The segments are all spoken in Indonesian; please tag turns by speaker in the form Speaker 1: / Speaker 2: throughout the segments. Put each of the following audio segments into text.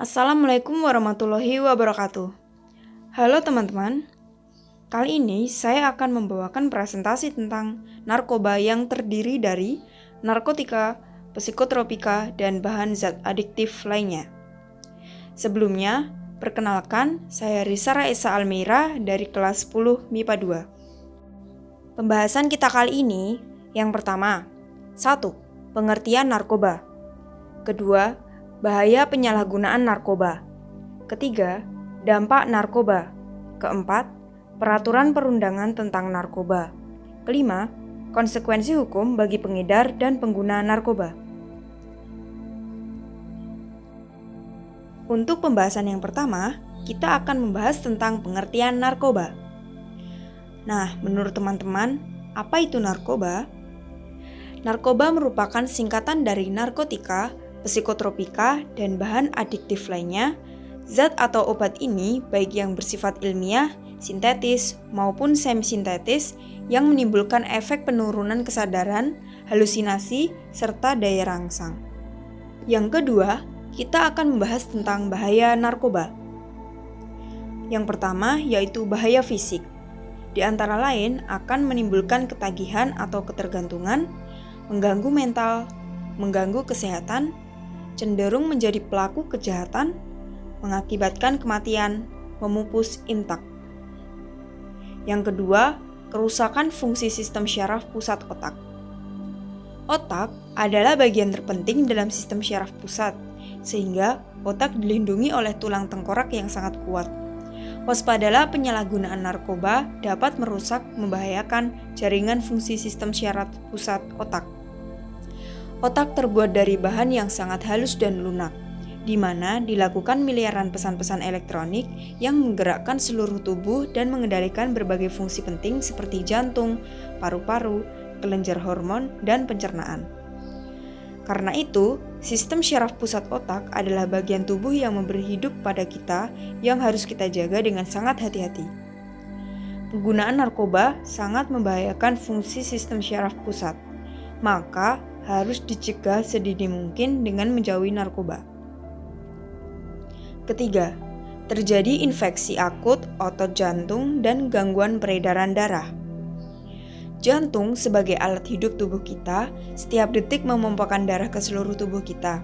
Speaker 1: Assalamualaikum warahmatullahi wabarakatuh. Halo teman-teman, kali ini saya akan membawakan presentasi tentang narkoba yang terdiri dari narkotika, psikotropika, dan bahan zat adiktif lainnya. Sebelumnya, perkenalkan, saya Risa Raisa Almira dari kelas 10 MIPA 2. Pembahasan kita kali ini, yang pertama, 1. Pengertian narkoba. Kedua, bahaya penyalahgunaan narkoba. Ketiga, dampak narkoba. Keempat, peraturan perundangan tentang narkoba. Kelima, konsekuensi hukum bagi pengedar dan pengguna narkoba. Untuk pembahasan yang pertama, kita akan membahas tentang pengertian narkoba. Nah, menurut teman-teman, apa itu narkoba? Narkoba merupakan singkatan dari narkotika, psikotropika, dan bahan adiktif lainnya. Zat atau obat ini baik yang bersifat ilmiah, sintetis, maupun semi-sintetis yang menimbulkan efek penurunan kesadaran, halusinasi, serta daya rangsang. Yang kedua, kita akan membahas tentang bahaya narkoba. Yang pertama yaitu bahaya fisik. Di antara lain akan menimbulkan ketagihan atau ketergantungan, mengganggu mental, mengganggu kesehatan, cenderung menjadi pelaku kejahatan, mengakibatkan kematian, memupus intak. Yang kedua, kerusakan fungsi sistem syaraf pusat otak. Otak adalah bagian terpenting dalam sistem syaraf pusat, sehingga otak dilindungi oleh tulang tengkorak yang sangat kuat. Waspadalah penyalahgunaan narkoba dapat merusak membahayakan jaringan fungsi sistem syaraf pusat otak. Otak terbuat dari bahan yang sangat halus dan lunak, di mana dilakukan miliaran pesan-pesan elektronik yang menggerakkan seluruh tubuh dan mengendalikan berbagai fungsi penting seperti jantung, paru-paru, kelenjar hormon, dan pencernaan. Karena itu, sistem syaraf pusat otak adalah bagian tubuh yang memberi hidup pada kita yang harus kita jaga dengan sangat hati-hati. Penggunaan narkoba sangat membahayakan fungsi sistem syaraf pusat, maka harus dicegah sedini mungkin dengan menjauhi narkoba. Ketiga, terjadi infeksi akut otot jantung dan gangguan peredaran darah. Jantung sebagai alat hidup tubuh kita setiap detik memompakan darah ke seluruh tubuh kita.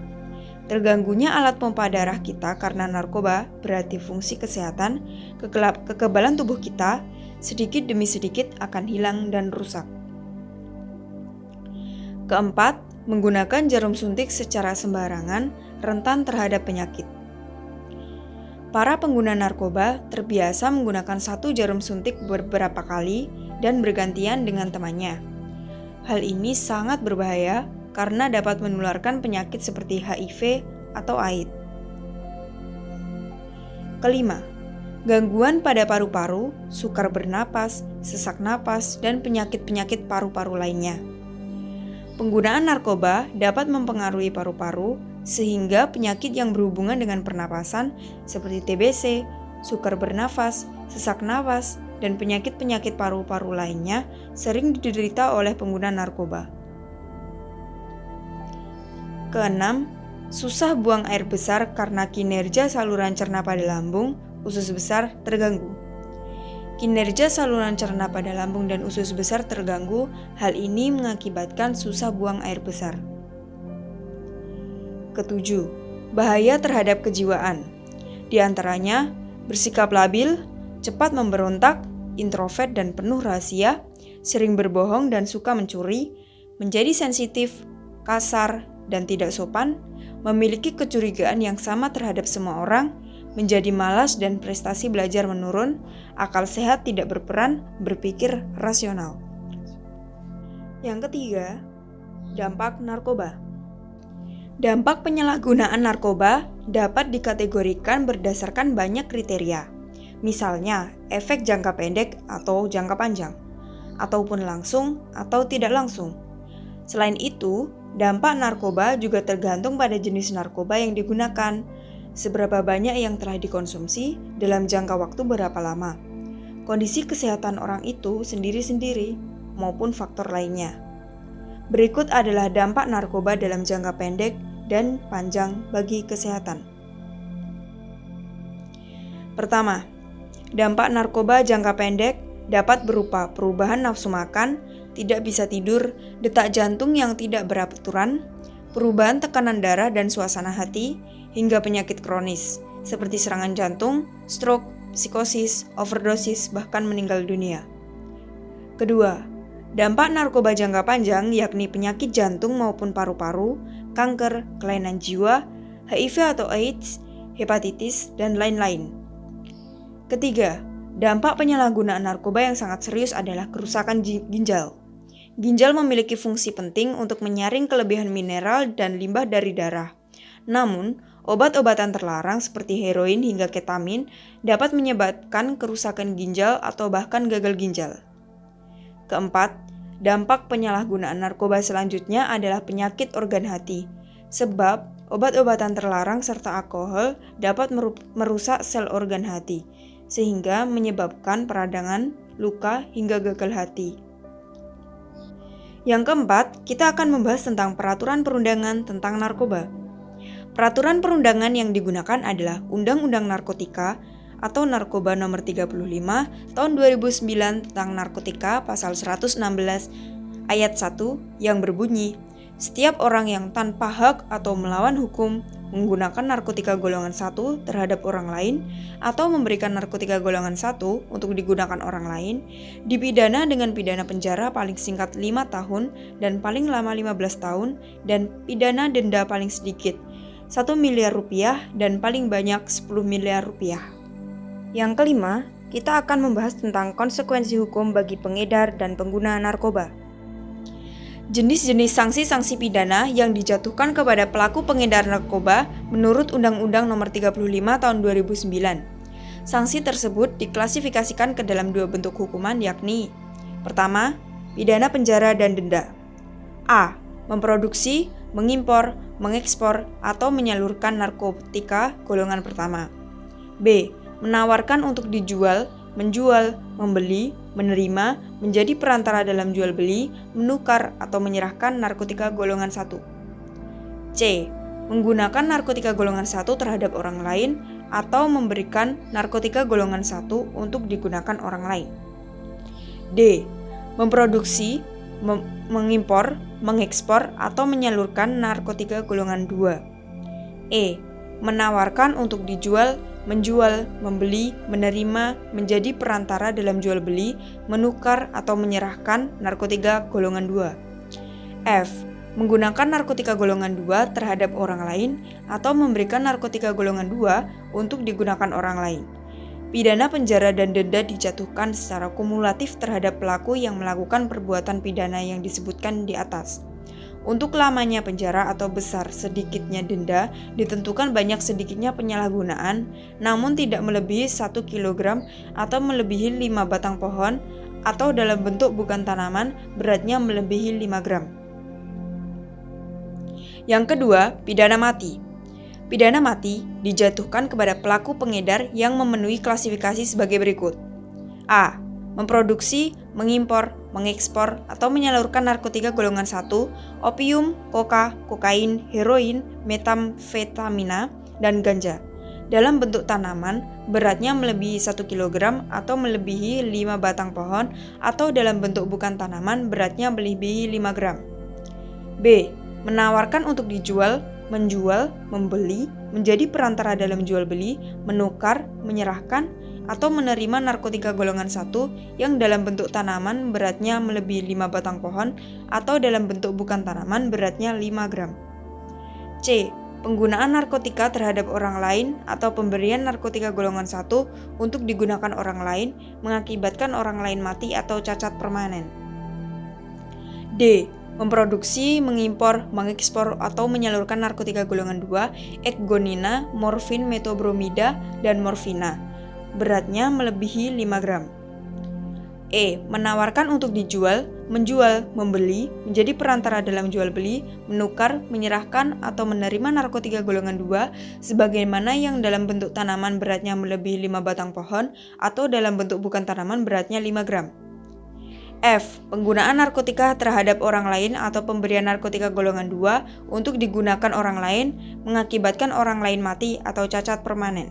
Speaker 1: Terganggunya alat pompa darah kita karena narkoba berarti fungsi kesehatan, kekebalan tubuh kita sedikit demi sedikit akan hilang dan rusak. Keempat, menggunakan jarum suntik secara sembarangan rentan terhadap penyakit. Para pengguna narkoba terbiasa menggunakan satu jarum suntik beberapa kali dan bergantian dengan temannya. Hal ini sangat berbahaya karena dapat menularkan penyakit seperti HIV atau AIDS. Kelima, gangguan pada paru-paru, sukar bernapas, sesak napas, dan penyakit-penyakit paru-paru lainnya. Penggunaan narkoba dapat mempengaruhi paru-paru sehingga penyakit yang berhubungan dengan pernapasan seperti TBC, sukar bernafas, sesak napas, dan penyakit-penyakit paru-paru lainnya sering diderita oleh pengguna narkoba. Keenam, susah buang air besar karena kinerja saluran cerna pada lambung, usus besar terganggu. Kinerja saluran cerna pada lambung dan usus besar terganggu, hal ini mengakibatkan susah buang air besar. Ketujuh, bahaya terhadap kejiwaan. Di antaranya, bersikap labil, cepat memberontak, introvert dan penuh rahasia, sering berbohong dan suka mencuri, menjadi sensitif, kasar, dan tidak sopan, memiliki kecurigaan yang sama terhadap semua orang, menjadi malas dan prestasi belajar menurun, akal sehat tidak berperan, berpikir rasional. Yang ketiga, dampak narkoba. Dampak penyalahgunaan narkoba dapat dikategorikan berdasarkan banyak kriteria. Misalnya, efek jangka pendek atau jangka panjang, ataupun langsung atau tidak langsung. Selain itu, dampak narkoba juga tergantung pada jenis narkoba yang digunakan, seberapa banyak yang telah dikonsumsi, dalam jangka waktu berapa lama, kondisi kesehatan orang itu sendiri-sendiri, maupun faktor lainnya. Berikut adalah dampak narkoba dalam jangka pendek dan panjang bagi kesehatan. Pertama, dampak narkoba jangka pendek dapat berupa perubahan nafsu makan, tidak bisa tidur, detak jantung yang tidak beraturan, perubahan tekanan darah dan suasana hati, hingga penyakit kronis seperti serangan jantung, stroke, psikosis, overdosis, bahkan meninggal dunia. Kedua, dampak narkoba jangka panjang yakni penyakit jantung maupun paru-paru, kanker, kelainan jiwa, HIV atau AIDS, hepatitis, dan lain-lain. Ketiga, dampak penyalahgunaan narkoba yang sangat serius adalah kerusakan ginjal. Ginjal memiliki fungsi penting untuk menyaring kelebihan mineral dan limbah dari darah. Namun, obat-obatan terlarang seperti heroin hingga ketamin dapat menyebabkan kerusakan ginjal atau bahkan gagal ginjal. Keempat, dampak penyalahgunaan narkoba selanjutnya adalah penyakit organ hati. Sebab, obat-obatan terlarang serta alkohol dapat merusak sel organ hati, sehingga menyebabkan peradangan, luka, hingga gagal hati. Yang keempat, kita akan membahas tentang peraturan perundangan tentang narkoba. Peraturan perundangan yang digunakan adalah Undang-Undang Narkotika atau Narkoba Nomor 35 Tahun 2009 tentang Narkotika Pasal 116 Ayat 1 yang berbunyi, setiap orang yang tanpa hak atau melawan hukum menggunakan narkotika golongan 1 terhadap orang lain atau memberikan narkotika golongan 1 untuk digunakan orang lain dipidana dengan pidana penjara paling singkat 5 tahun dan paling lama 15 tahun dan pidana denda paling sedikit 1 miliar rupiah dan paling banyak 10 miliar rupiah. Yang kelima, kita akan membahas tentang konsekuensi hukum bagi pengedar dan pengguna narkoba. Jenis-jenis sanksi-sanksi pidana yang dijatuhkan kepada pelaku pengedar narkoba menurut Undang-Undang Nomor 35 Tahun 2009. Sanksi tersebut diklasifikasikan ke dalam 2 bentuk hukuman yakni: pertama, pidana penjara dan denda. A. Memproduksi, mengimpor, mengekspor, atau menyalurkan narkotika golongan pertama. B. Menawarkan untuk dijual, menjual, membeli, menerima, menjadi perantara dalam jual beli, menukar, atau menyerahkan narkotika golongan 1. C. Menggunakan narkotika golongan 1 terhadap orang lain atau memberikan narkotika golongan 1 untuk digunakan orang lain. D. Memproduksi, mengimpor, mengekspor, atau menyalurkan narkotika golongan 2. E. Menawarkan untuk dijual, menjual, membeli, menerima, menjadi perantara dalam jual beli, menukar, atau menyerahkan narkotika golongan 2. F. Menggunakan narkotika golongan 2 terhadap orang lain atau memberikan narkotika golongan 2 untuk digunakan orang lain. Pidana penjara dan denda dijatuhkan secara kumulatif terhadap pelaku yang melakukan perbuatan pidana yang disebutkan di atas. Untuk lamanya penjara atau besar sedikitnya denda ditentukan banyak sedikitnya penyalahgunaan, namun tidak melebihi 1 kg atau melebihi 5 batang pohon, atau dalam bentuk bukan tanaman beratnya melebihi 5 gram. Yang kedua, pidana mati. Pidana mati dijatuhkan kepada pelaku pengedar yang memenuhi klasifikasi sebagai berikut. A. Memproduksi, mengimpor, mengekspor, atau menyalurkan narkotika golongan 1, opium, kokain, heroin, metamfetamina, dan ganja, dalam bentuk tanaman, beratnya melebihi 1 kg atau melebihi 5 batang pohon, atau dalam bentuk bukan tanaman, beratnya melebihi 5 gram. B. Menawarkan untuk dijual, menjual, membeli, menjadi perantara dalam jual beli, menukar, menyerahkan, atau menerima narkotika golongan 1 yang dalam bentuk tanaman beratnya melebihi 5 batang pohon atau dalam bentuk bukan tanaman beratnya 5 gram. C. Penggunaan narkotika terhadap orang lain atau pemberian narkotika golongan 1 untuk digunakan orang lain mengakibatkan orang lain mati atau cacat permanen. D. Memproduksi, mengimpor, mengekspor, atau menyalurkan narkotika golongan 2, ekgonina, morfin, metobromida, dan morfina, beratnya melebihi 5 gram. E. Menawarkan untuk dijual, menjual, membeli, menjadi perantara dalam jual beli, menukar, menyerahkan, atau menerima narkotika golongan 2 sebagaimana yang dalam bentuk tanaman beratnya melebihi 5 batang pohon atau dalam bentuk bukan tanaman beratnya 5 gram. F. Penggunaan narkotika terhadap orang lain atau pemberian narkotika golongan 2 untuk digunakan orang lain mengakibatkan orang lain mati atau cacat permanen.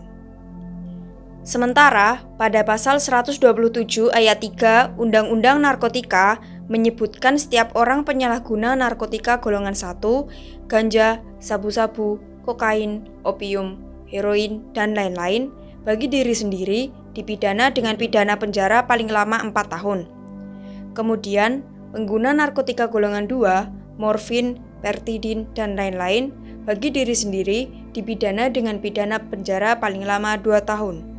Speaker 1: Sementara pada pasal 127 ayat 3 Undang-Undang Narkotika menyebutkan setiap orang penyalahguna narkotika golongan 1, ganja, sabu-sabu, kokain, opium, heroin, dan lain-lain, bagi diri sendiri dipidana dengan pidana penjara paling lama 4 tahun. Kemudian, pengguna narkotika golongan 2, morfin, pertidin, dan lain-lain, bagi diri sendiri dipidana dengan pidana penjara paling lama 2 tahun.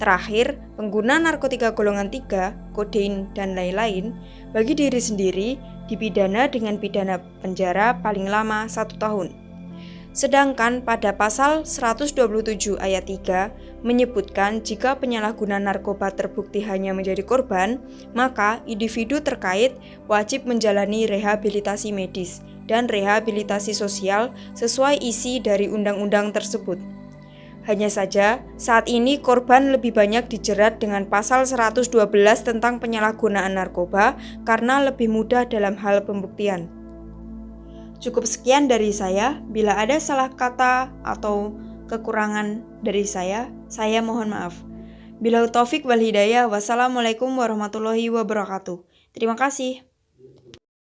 Speaker 1: Terakhir, pengguna narkotika golongan 3, kodein, dan lain-lain, bagi diri sendiri dipidana dengan pidana penjara paling lama 1 tahun. Sedangkan pada pasal 127 ayat 3 menyebutkan jika penyalahguna narkoba terbukti hanya menjadi korban, maka individu terkait wajib menjalani rehabilitasi medis dan rehabilitasi sosial sesuai isi dari undang-undang tersebut. Hanya saja, saat ini korban lebih banyak dijerat dengan pasal 112 tentang penyalahgunaan narkoba karena lebih mudah dalam hal pembuktian. Cukup sekian dari saya. Bila ada salah kata atau kekurangan dari saya mohon maaf. Billahi taufik wal hidayah. Wassalamualaikum warahmatullahi wabarakatuh. Terima kasih.